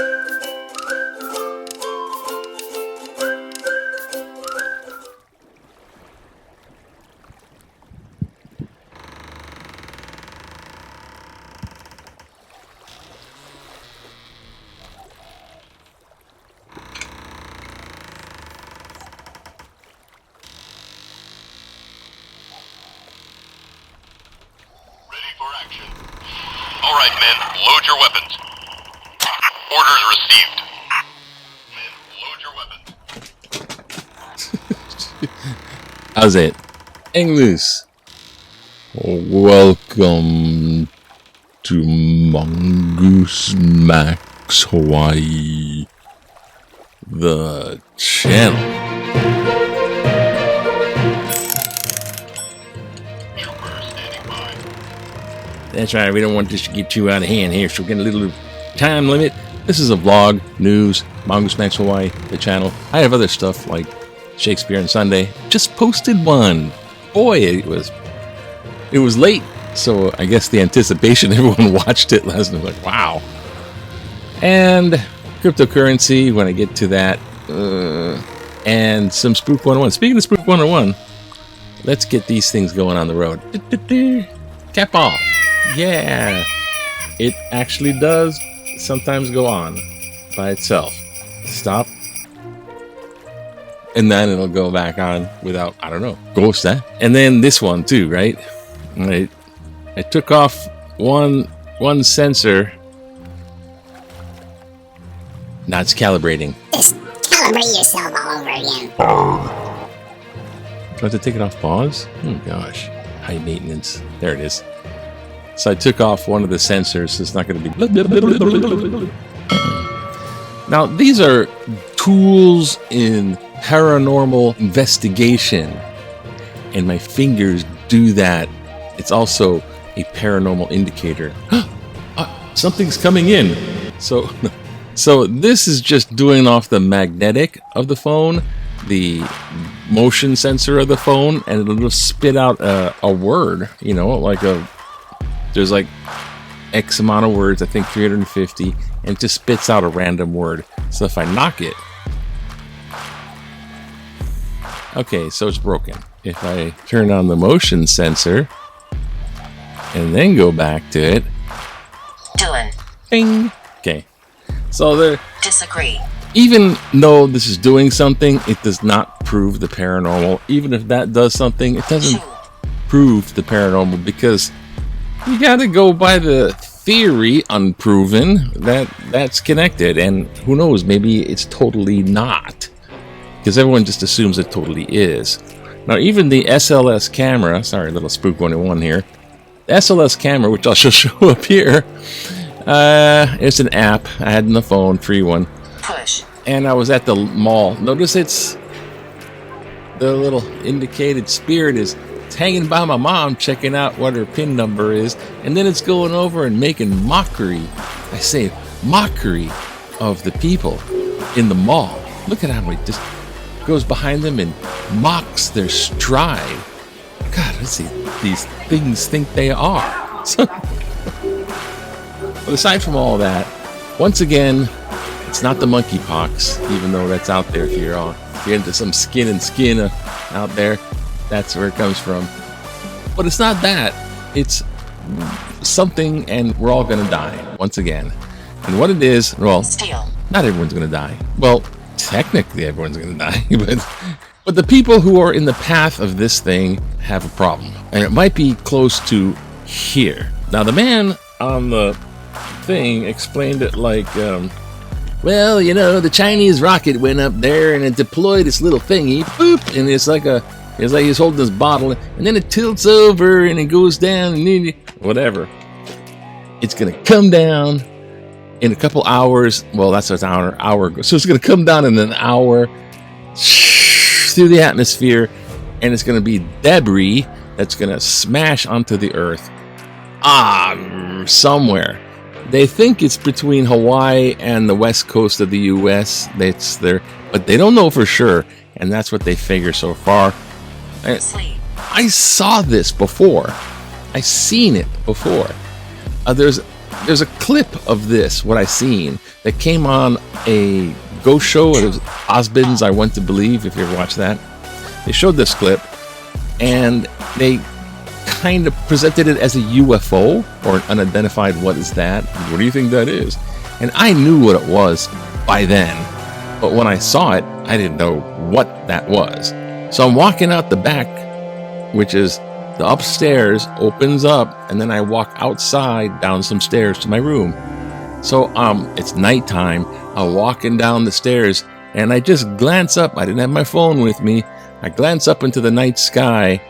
All right, men, load your weapons. Orders received. Men, load your weapons. How's it? English. Welcome to Mongoose Max Hawaii, the channel. That's right, we don't want this to get too out of hand here, so we're getting a little time limit. This is a vlog, news, Mongoose Max Hawaii, the channel. I have other stuff like Shakespeare and Sunday. Just posted one. Boy, it was late, so I guess the anticipation, everyone watched it last night, like, wow. And cryptocurrency, when I get to that, and some Spook 101. Speaking of Spook 101, let's get these things going on the road. Cap off. Yeah, it actually does sometimes go on by itself. Stop. And then it'll go back on without, I don't know, ghost that. And then this one too, right? I took off one sensor. Now it's calibrating. Just calibrate yourself all over again. Do I have to take it off pause? Oh gosh, high maintenance. There it is. So I took off one of the sensors, so it's not going to be... Now, these are tools in paranormal investigation, and my fingers do that. It's also a paranormal indicator. Something's coming in. So this is just doing off the magnetic of the phone, the motion sensor of the phone, and it'll just spit out a word, you know, like there's like X amount of words, I think 350, and it just spits out a random word. So if I knock it, okay, so it's broken. If I turn on the motion sensor and then go back to it, Dylan. Bing. Okay, so there. Disagree. Even though this is doing something, it does not prove the paranormal. Even if that does something, it doesn't prove the paranormal, because you gotta go by the theory, unproven, that's connected. And who knows, maybe it's totally not, because everyone just assumes it totally is. Now, even the SLS camera, sorry, little Spook 101 here, the SLS camera, which I'll show up here, it's an app I had on the phone, free one. Push. And I was at the mall. Notice it's the little indicated spirit is hanging by my mom, checking out what her PIN number is, and then it's going over and making mockery. I say mockery of the people in the mall. Look at how it just goes behind them and mocks their stride. God, let's see, these things think they are. But aside from all that, once again, it's not the monkeypox, even though that's out there. If you're into some skin and skin out there, that's where it comes from. But it's not that. It's something, and we're all going to die once again. And what it is, well, Steal. Not everyone's going to die. Well, technically everyone's going to die, but the people who are in the path of this thing have a problem, and it might be close to here. Now, the man on the thing explained it like, well, you know, the Chinese rocket went up there and it deployed this little thingy, boop, and it's like he's holding this bottle, and then it tilts over and it goes down, and whatever. It's gonna come down in a couple hours. Well, that's an hour ago. So it's gonna come down in an hour through the atmosphere, and it's gonna be debris that's gonna smash onto the earth somewhere. They think it's between Hawaii and the west coast of the U.S. That's there, but they don't know for sure, and that's what they figure so far. I saw this before. I seen it before. There's there's a clip of this, what I seen, that came on a ghost show. It was Osbin's I Want to Believe, if you ever watched that. They showed this clip, and they kind of presented it as a UFO, or an unidentified, what is that? What do you think that is? And I knew what it was by then, but when I saw it, I didn't know what that was. So I'm walking out the back, which is the upstairs opens up, and then I walk outside down some stairs to my room. So it's nighttime. I'm walking down the stairs, and I just glance up. I didn't have my phone with me. I glance up into the night sky,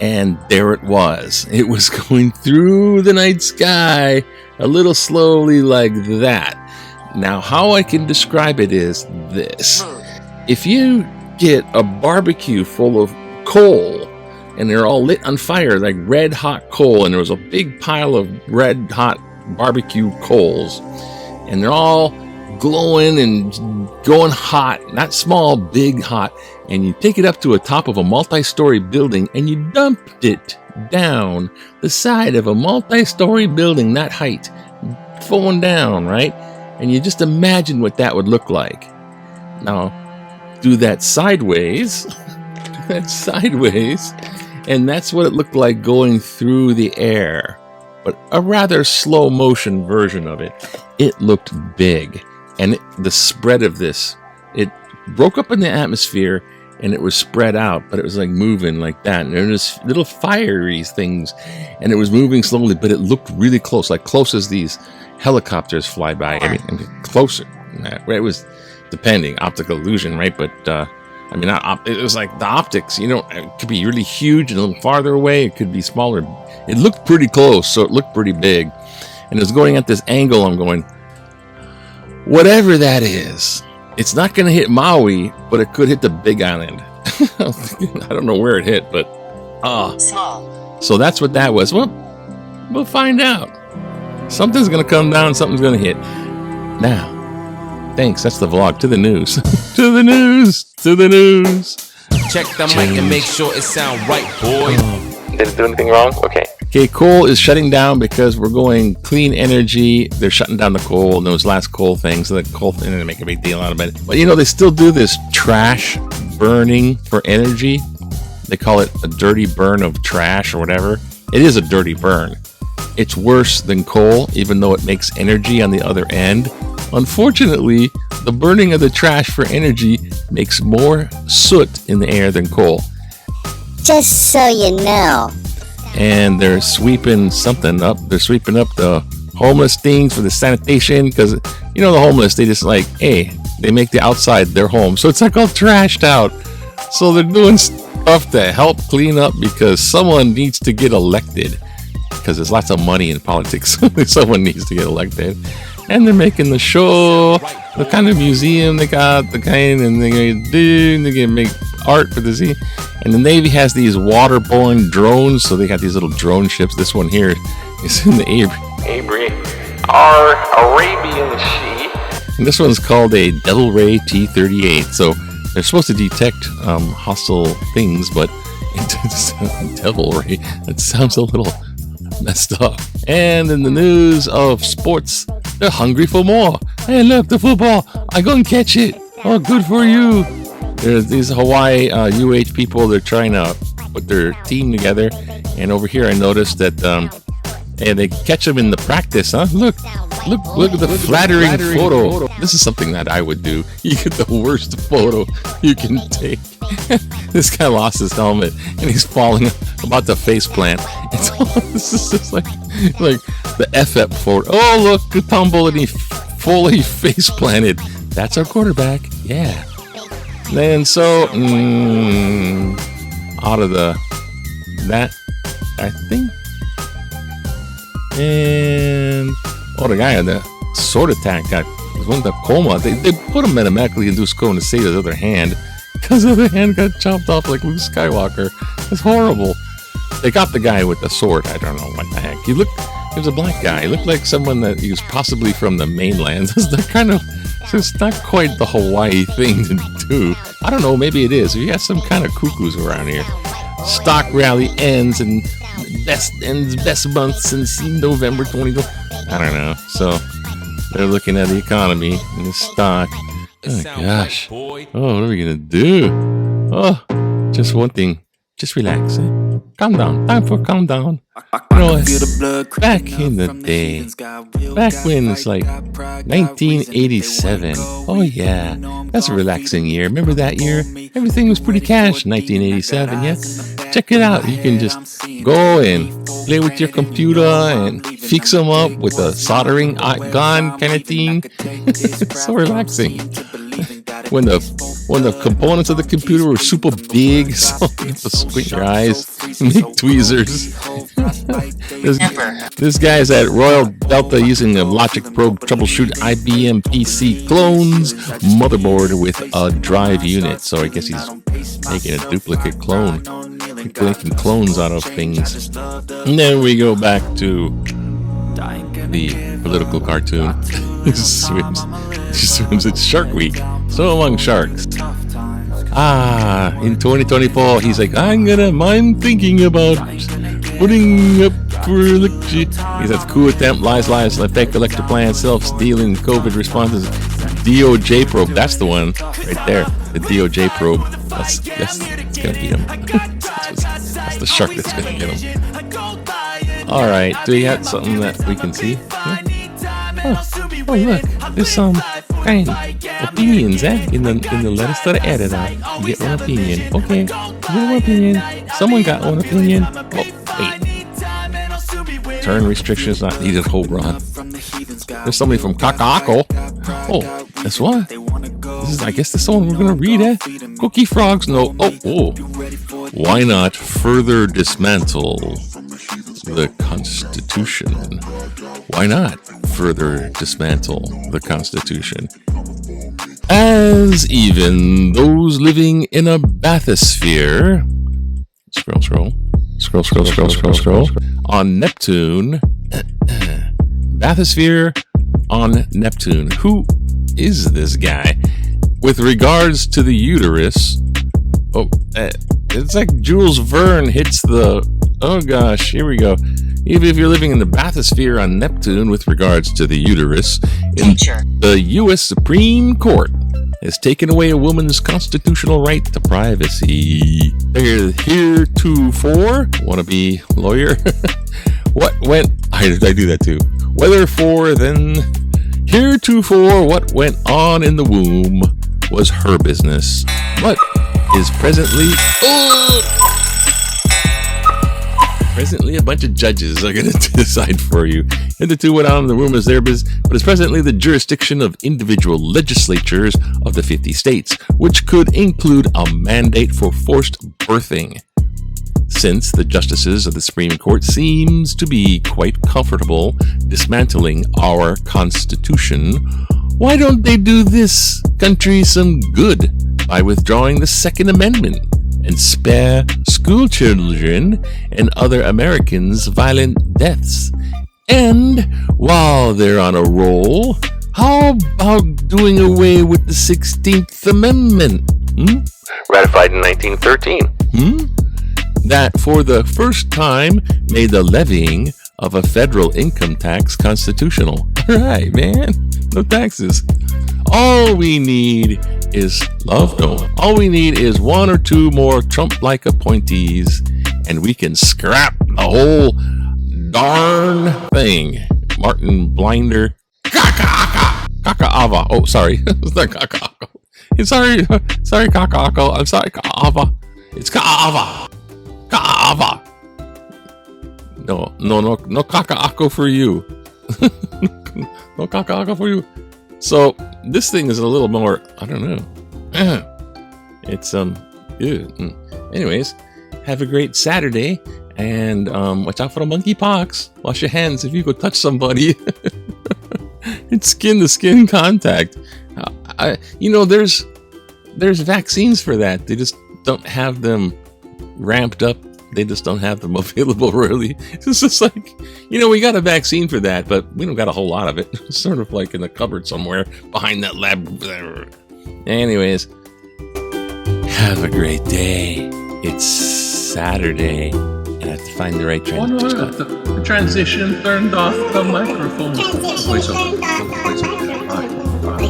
and there it was. It was going through the night sky a little slowly like that. Now, how I can describe it is this. If you get a barbecue full of coal, and they're all lit on fire, like red hot coal, and there was a big pile of red hot barbecue coals, and they're all glowing and going hot, not small, big hot, and you take it up to a top of a multi-story building, and you dumped it down the side of a multi-story building, that height, falling down, right? And you just imagine what that would look like. Now, do that sideways, and that's what it looked like going through the air, but a rather slow motion version of it. It looked big, and the spread of this, it broke up in the atmosphere, and it was spread out, but it was like moving like that, and there was little fiery things, and it was moving slowly, but it looked really close, like close as these helicopters fly by. I mean, closer. It was depending, optical illusion, right? But I mean, it was like the optics, you know, it could be really huge and a little farther away. It could be smaller. It looked pretty close, so it looked pretty big. And it was going at this angle. I'm going, whatever that is, it's not going to hit Maui, but it could hit the Big Island. I don't know where it hit, but Small. so that's what that was. Well, we'll find out. Something's going to come down, something's going to hit. Now, thanks, that's the vlog. To the news. To the news. To the news. Check the mic and make sure it sound right, boy. Did it do anything wrong? Okay. Okay, coal is shutting down because we're going clean energy. They're shutting down the coal and those last coal things. So the coal thing, they make a big deal out of it. But you know, they still do this trash burning for energy. They call it a dirty burn of trash or whatever. It is a dirty burn. It's worse than coal, even though it makes energy on the other end. Unfortunately, the burning of the trash for energy makes more soot in the air than coal. Just so you know. And they're sweeping something up. They're sweeping up the homeless things for the sanitation, because, you know, the homeless, they just like, hey, they make the outside their home. So it's like all trashed out. So they're doing stuff to help clean up because someone needs to get elected. Because there's lots of money in politics. Someone needs to get elected. And they're making the show, the kind of museum they got, the kind, and they're going to make art for the sea. And the Navy has these waterborne drones, so they got these little drone ships. This one here is in the Arabian Sea. And this one's called a Devil Ray T-38. So they're supposed to detect hostile things, but Devil Ray, that sounds a little messed up. And in the news of sports, they're hungry for more. Hey, look, the football. I go and catch it. Oh, good for you. There's these Hawaii UH people. They're trying to put their team together. And over here, I noticed that and they catch them in the practice, huh? Look at the flattering photo. This is something that I would do. You get the worst photo you can take. This guy lost his helmet and he's falling, about to face plant. This is just like the F-up photo. Oh, look, a tumble and he fully face planted. That's our quarterback. Yeah. And so, out of that, I think. And the guy had the sword attack went to coma. They put him in a medically induced coma to save his other hand, because the other hand got chopped off like Luke Skywalker. It's horrible. They got the guy with the sword. I don't know what the heck. He was a black guy. He looked like someone that he was possibly from the mainland. It's not quite the Hawaii thing to do. I don't know, maybe it is. We got some kind of cuckoos around here. Stock rally ends, and best month since November 2020. I don't know. So they're looking at the economy and the stock. Oh gosh. Oh, what are we gonna do? Oh, just one thing. Just relax. Calm down. Time for calm down. You know, back in the day, back when it's like 1987. Oh yeah, that's a relaxing year. Remember that year? Everything was pretty cash. 1987. Yeah. Check it out. You can just go and play with your computer and fix them up with a soldering gun kind of thing. It's so relaxing. When the components of the computer were super big, so you have to squint your eyes, make tweezers. This guy's at Royal Delta using a Logic Probe troubleshoot IBM PC clones motherboard with a drive unit. So I guess he's making a duplicate clone, making clones out of things. And then we go back to the political cartoon. He swims. It's Shark Week. So among sharks. In 2024, he's like, I'm thinking about putting up for election. He's at cool attempt, lies, fake elector plan, self-stealing, COVID responses, DOJ probe. That's the one right there. The DOJ probe. That's gonna beat him. That's the shark that's gonna get him. All right. Do we have something that we can see? Yeah. Oh, look. There's some kind opinions, in the letters to the editor. You get one opinion. Okay. You get one opinion. Someone got one opinion. Oh, wait. Turn restrictions not needed. Hold on. There's somebody from Kaka'ako. Oh, that's what? I guess this one we're gonna read, Cookie frogs, no. Oh. Why not further dismantle the Constitution? Why not further dismantle the Constitution? As even those living in a bathysphere, scroll, on Neptune, bathysphere on Neptune. Who is this guy? With regards to the uterus, it's like Jules Verne hits the, oh gosh, here we go. Even if you're living in the bathysphere on Neptune with regards to the uterus, the U.S. Supreme Court has taken away a woman's constitutional right to privacy. Heretofore, wannabe lawyer, what went, I do that too. Whether then, heretofore what went on in the womb was her business, but is presently, presently a bunch of judges are going to decide for you. And the two went on in the womb as their business, but is presently the jurisdiction of individual legislatures of the 50 states, which could include a mandate for forced birthing. Since the justices of the Supreme Court seems to be quite comfortable dismantling our Constitution, why don't they do this country some good by withdrawing the Second Amendment and spare school children and other Americans violent deaths? And while they're on a roll, how about doing away with the 16th Amendment? Ratified in 1913. That for the first time made the levying of a federal income tax constitutional. All right, man. No taxes. All we need is love. No. All we need is one or two more Trump-like appointees, and we can scrap the whole darn thing. Martin Blinder. Kaka'ava. Oh, sorry. It's not Kaka'ako. Sorry, Kaka'ako. I'm sorry, Ka'ava. It's Ka'ava. Ka'ava. No Kaka'ako for you. No Kaka'ako for you. So this thing is a little more, I don't know. It's anyways, have a great Saturday, and watch out for the monkeypox. Wash your hands if you go touch somebody. It's skin to skin contact. There's vaccines for that. They just don't have them ramped up. They just don't have them available, really. It's just like, we got a vaccine for that, but we don't got a whole lot of it. It's sort of like in the cupboard somewhere behind that lab. Anyways, have a great day. It's Saturday, I have to find the right Oh no, transition. the transition turned off the microphone. Voiceover.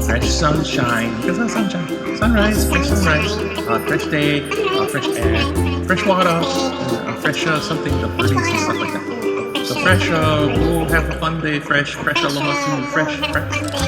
Fresh sunshine. Because that's sunshine. Sunrise, fresh sunrise. Fresh day, fresh air, fresh water, fresh something, the birdies and stuff like that. So fresh, we'll have a fun day, fresh aloha to you, fresh.